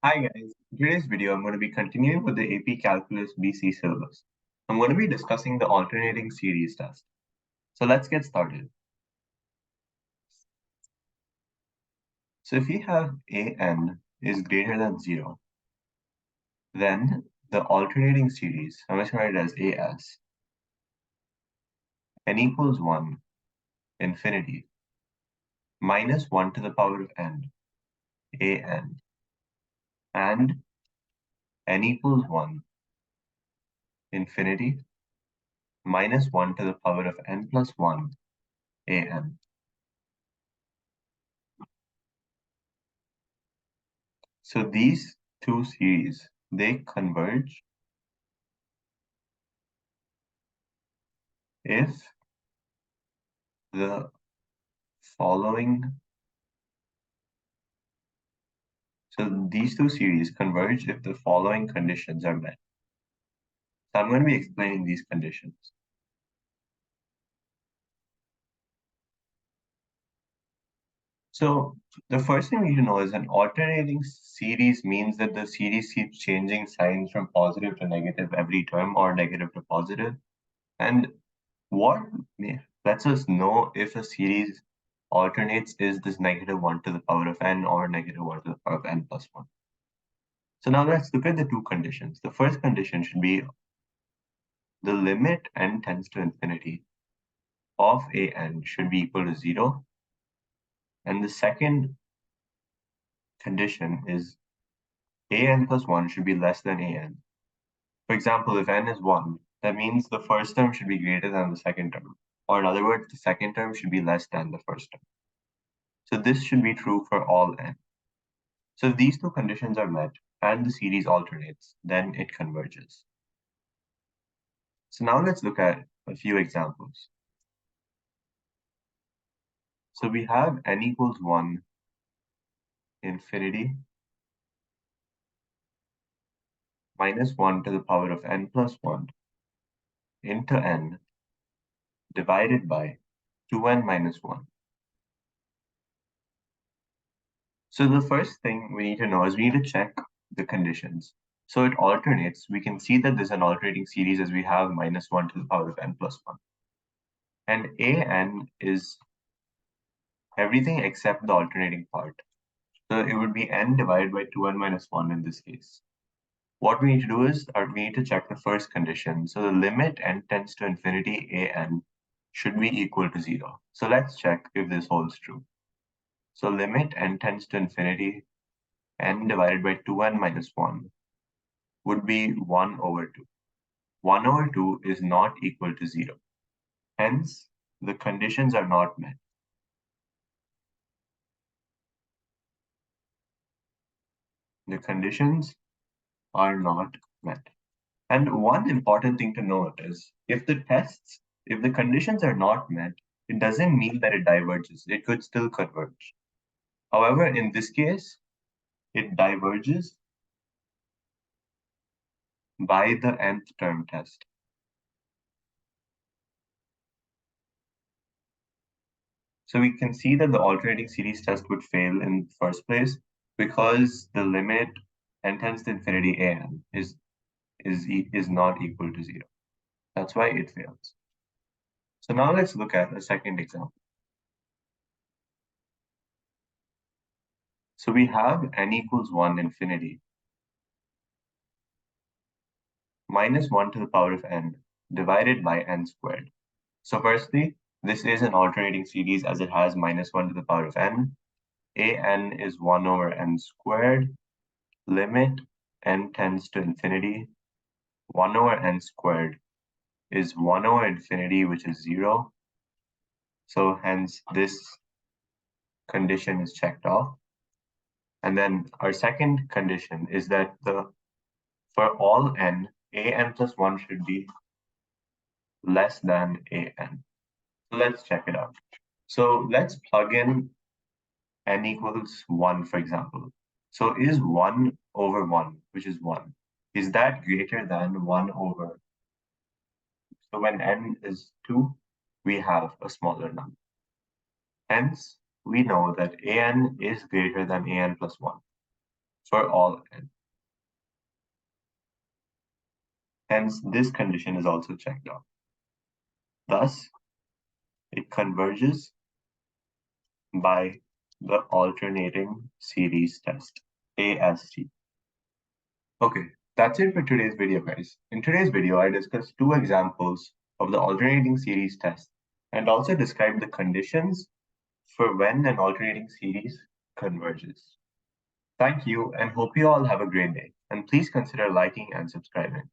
Hi guys, in today's video I'm going to be continuing with the AP Calculus BC syllabus. I'm going to be discussing the alternating series test. So let's get started. So if we have an is greater than 0, then the alternating series, I'm going to write it as as, n equals 1, infinity, minus 1 to the power of n, and n equals 1, infinity, minus 1 to the power of n plus 1, an. So these two series, they converge if the following, so these two series converge if the following conditions are met. So I'm going to be explaining these conditions. So the first thing we need to know is an alternating series means that the series keeps changing signs from positive to negative every term or negative to positive. And what lets us know if a series alternates is this negative 1 to the power of n or negative 1 to the power of n plus 1. So now let's look at the two conditions. The first condition should be the limit n tends to infinity of an should be equal to 0. And the second condition is an plus 1 should be less than an. For example, if n is 1, that means the first term should be greater than the second term. Or in other words, the second term should be less than the first term. So this should be true for all n. So if these two conditions are met and the series alternates, then it converges. So now let's look at a few examples. So we have n equals 1, infinity, minus 1 to the power of n plus 1 into n divided by 2n minus 1. So the first thing we need to know is we need to check the conditions. So it alternates. We can see that there's an alternating series as we have minus 1 to the power of n plus 1. And an is everything except the alternating part. So it would be n divided by 2n minus 1 in this case. What we need to do is we need to check the first condition. So the limit n tends to infinity an should be equal to 0. So let's check if this holds true. So limit n tends to infinity n divided by 2n minus 1 would be 1 over 2. 1 over 2 is not equal to 0. Hence, the conditions are not met. The conditions are not met. And one important thing to note is if the conditions are not met, it doesn't mean that it diverges. It could still converge. However, in this case, it diverges by the nth term test. So we can see that the alternating series test would fail in the first place because the limit n tends to infinity an is not equal to 0. That's why it fails. So now let's look at a second example. So we have n equals 1 infinity minus 1 to the power of n divided by n squared. So firstly, this is an alternating series as it has minus 1 to the power of n. An is 1 over n squared. Limit n tends to infinity. 1 over n squared is 1 over infinity, which is 0. So hence this condition is checked off. And then our second condition is that for all n, an plus 1 should be less than an. So let's check it out. So let's plug in n equals 1, for example. So is 1 over 1, which is 1, is that greater than 1 over? So when n is 2, we have a smaller number. Hence, we know that an is greater than an plus 1. for all n. Hence, this condition is also checked off. Thus, it converges by the alternating series test, AST. Okay, that's it for today's video, guys. In today's video, I discussed two examples of the alternating series test and also described the conditions for when an alternating series converges. Thank you and hope you all have a great day. And please consider liking and subscribing.